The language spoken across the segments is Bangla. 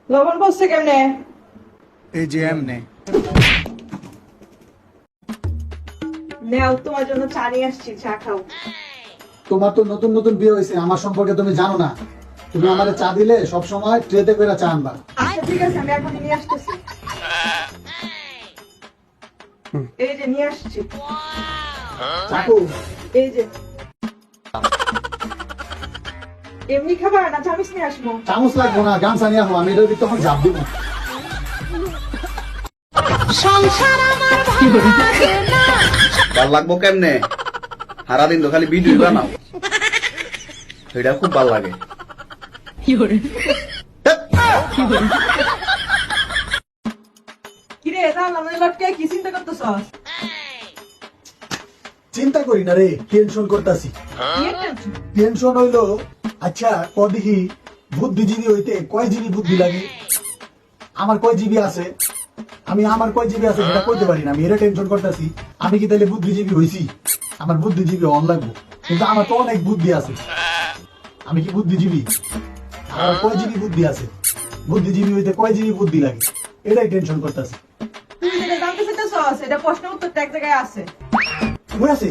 লবণ পড়ছে কেমনে? এই যে এমনে। নেও, তোমার জন্য চা নিয়ে আসছি, চা খাও। তোমার তো নতুন নতুন বিয়ে হয়েছে, আমার সম্পর্কে তুমি জানো না। তুমি আমারে চা দিলে সব সময় ট্রেতে করে চা আনবা। আচ্ছা ঠিক আছে, আমি এখন নিয়ে আসতেছি। এই যে নিয়ে আসছি। চাকু, এই যে। এমনি খাবার না চামচ নিয়ে আসবো? চামচ লাগবো না, গামছা নিয়ে আসবো, আমি এটার ভিতরে তখন ঝাঁপ দিব। ভাল লাগবো কেমনে? সারাদিন তো খালি ভিডিও বানাও, সেটা খুব ভাল লাগে। কিরে জানলাম না, লটকে কি চিন্তা করতেছস? চিন্তা করি না রে, টেনশন করতেছি। কি টেনশন? টেনশন হইলো, আচ্ছা কদিহি বুদ্ধিজীবী হইতে কয় জিবি বুদ্ধি লাগে? আমার কয় জিবি আছে? আমার কয় জিবি আছে সেটা কইতে পারি না। আমি এটা টেনশন করতেছি, আমি কি তাহলে বুদ্ধিজীবী হইছি? আমার বুদ্ধিজীবী হন লাগবো, কিন্তু আমার তো অনেক বুদ্ধি আছে। আমি কি বুদ্ধিজীবী? আমার কয় জিবি বুদ্ধি আছে? বুদ্ধিজীবী হইতে কয় জিবি বুদ্ধি লাগে, এটাই টেনশন করতেছি। তুই যেটা জানতে চাইতেছস এটা প্রশ্ন উত্তর এক জায়গায় আছে। কই আছে?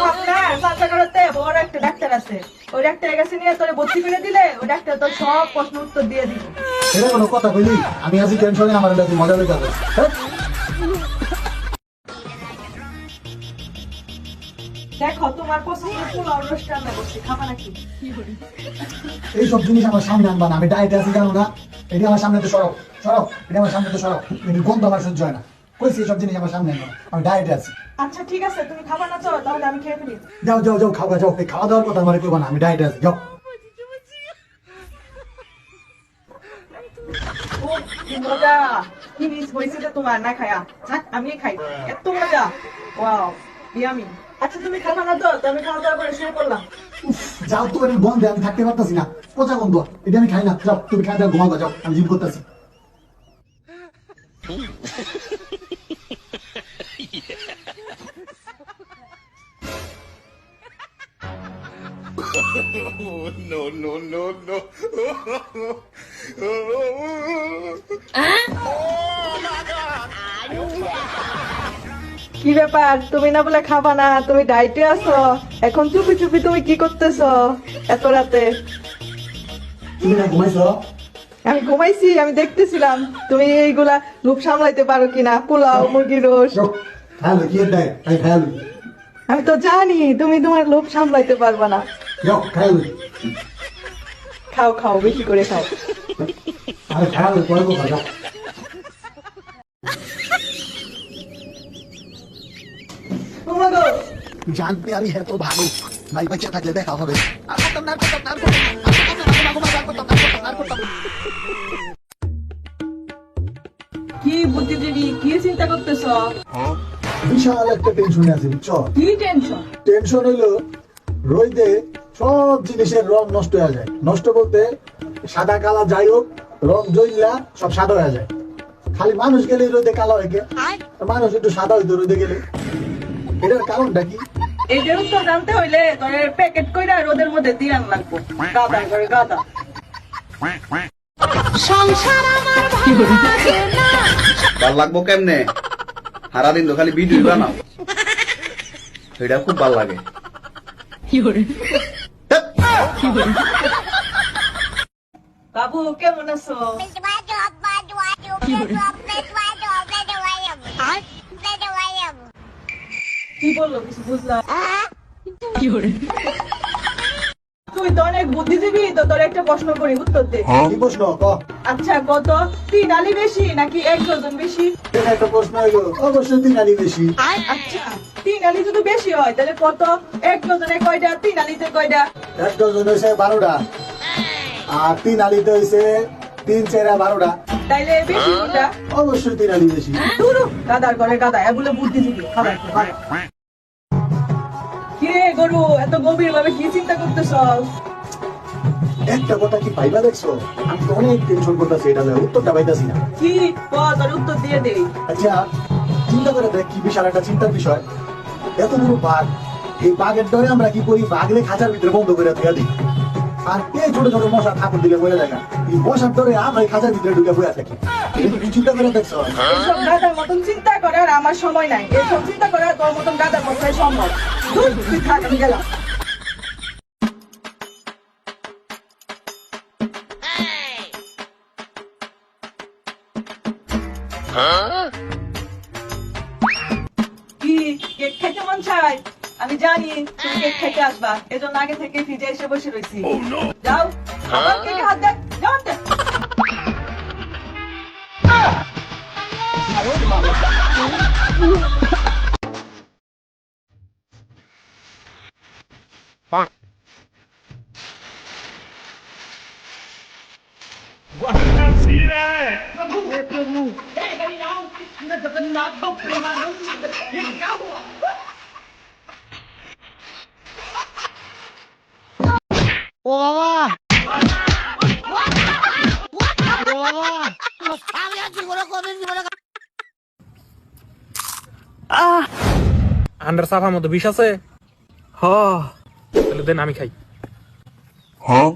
আপনার পাঠাগারেতে বড় একটা ডাক্তার আছে, ওই ডাক্তারের কাছে নিয়ে তোরে ভর্তি করে দিলে ওই ডাক্তার তোর সব প্রশ্ন উত্তর দিয়ে দিবে। এটা কোনো কথা কইলি? আমি আজ টেনশনে আমার এটা মজা লইতে হবে। দেখো তোমার পছন্দের পোলাও রোস্ট রান্না করছি, খাবা নাকি? এইসব জিনিস আমার সামনে আনবা না, আমি ডায়েটে আছি জানো না। এটি আমার সামনে তো সরব সরব, এটা আমার সামনে তো সরব, এটি গন্ধ আমার সহ্য হয় না। কইছি এইসব জিনিস আমার সামনে আনবা না, আমি ডায়েটে আছি। আচ্ছা ঠিক আছে, তুমি খাবা না চলো তাহলে আমি খেয়ে ফেলি। যাও যাও যাও, খাওয়া যাও, এই খাওয়া দাওয়ার কথা আমার কইবা না, আমি ডায়েটে আছি, যাও। ও কি মজা, কি মিস হয়েছে যে তোমার না খায়া। থাক আমি খাই, এত মজা, ওয়াও ইয়ামি। আচ্ছা তুমি খাবা না তো আমি খাওয়া দাওয়া করে শুয়ে পড়লাম। উফ, যাও তো, এর গন্ধে আমি থাকতে পারতাছি না, পচা গন্ধ, এটা আমি খাই না। যাও তুমি খাই দাও, ঘুমাও, যাও, আমি জিম করতেছি। কি ব্যাপার, তুমি না বলে খাবা না, তুমি ডাইটে আছো, এখন চুপি চুপি তুমি কি করতেছো এত রাতে? তুমি না ঘুমাইছো? আমি ঘুমাইছি, আমি দেখতেছিলাম তুমি এইগুলা লোক সামলাইতে পারো কিনা, পোলাও মুরগির রোস্ট। যাও, খাইলো কি এর ডায়েট, আমি খাইলো। আমি তো জানি তুমি তোমার লোভ সামলাইতে পারবা না। যাও খাইলো, খাও খাও, বেশি করে খাও। আরে খাইলো, পরে কথা, যাও। তোমরা তো জানতে আমি এত ভালো, ভাই বাচ্চা থাকলে দেখা হবে। কি বুদ্ধিজীবী, কি চিন্তা করতেছ? বিশাল একটা টেনশনে আছে, বুঝছো? কি টেনশন? টেনশন হইলো, রোদে সব জিনিসের রং নষ্ট হয়ে যায়। নষ্ট বলতে সাদা কালা যাই হোক, রং জ্বললা সব সাদা হয়ে যায়। খালি মানুষ গেলে রোদে কালো হয়ে গেলে, মানুষ একটু সাদা হইতো রোদে গেলে। এটার কারণটা কি? এইটার উত্তর জানতে হইলে তোর প্যাকেট কইরা রোদের মধ্যে দিয়ে আন লাগবো। গাদা করে গাদা। ভাল লাগবো কেমনে? সারাদিন তো খালি ভিডিও বানাও, সেটা খুব ভাল লাগে। বাবু কেমন আছো? কি বললো কিছু বুঝলাম। তুই তো অনেক বুদ্ধিজীবী, তো তোর একটা প্রশ্ন করি, উত্তর দে। কি প্রশ্ন ক? আচ্ছা কত, 3 আলি বেশি নাকি 1 ডজন বেশি? এটা একটা প্রশ্ন হইলো, অবশ্যই 3 আলি বেশি। আচ্ছা 3 আলি যদি বেশি হয় তাহলে কত? 1 ডজনে কয়টা, 3 আলিতে কয়টা? 1 ডজন হয়েছে 12টা, আর 3 আলিতে হয়েছে 3 4 12টা। তাইলে বেশি কোনটা? অবশ্যই 3 আলি বেশি। ধুরু, গাদার ঘরে গাদা, এগুলো বুদ্ধিজীবী। খাবার কি রে গরু, এত গভীর ভাবে কি চিন্তা করতেছ? একটা কথা কি পাইবা দেখছো? আমি তো অনেক টেনশন করতেছি, এটা লইয়া উত্তরটা পাইতাছি না। কি তোর উত্তর দিয়ে দেই। আচ্ছা চিন্তা করে দেখ, কি বিশাল একটা চিন্তার বিষয়। এত বড় বাঘ, এই বাঘের ডরে আমরা কি করি? বাঘরে খাঁচার ভিতরে বন্ধ করে দিয়ে দিই, আর এই ছোট ছোট মশা ঠাকুর দিলে মরে যায় না। বসার ধরে আমরা খাঁচার ভিতরে ঢুকে বইয়া থাকি এটা তুমি চিন্তা করে দেখছো এইসব গাদার মতন চিন্তা করার আমার সময় নাই, এইসব চিন্তা করা তোর মতন গাদার পক্ষে সম্ভব। ধুর, তুই থাক, আমি গেলাম। কি কেক খাইতে মন চাই? আমি জানি তুমি কেক খাইতে আসবা, এজন্য আগে থেকে ফ্রিজে এসে বসে রয়েছি। যাও, আবার কেকে হাত দে, যাও হাত দে। আন্ডার সাফার মতো বিষ আছে? হ, তাহলে দেন আমি খাই। Huh?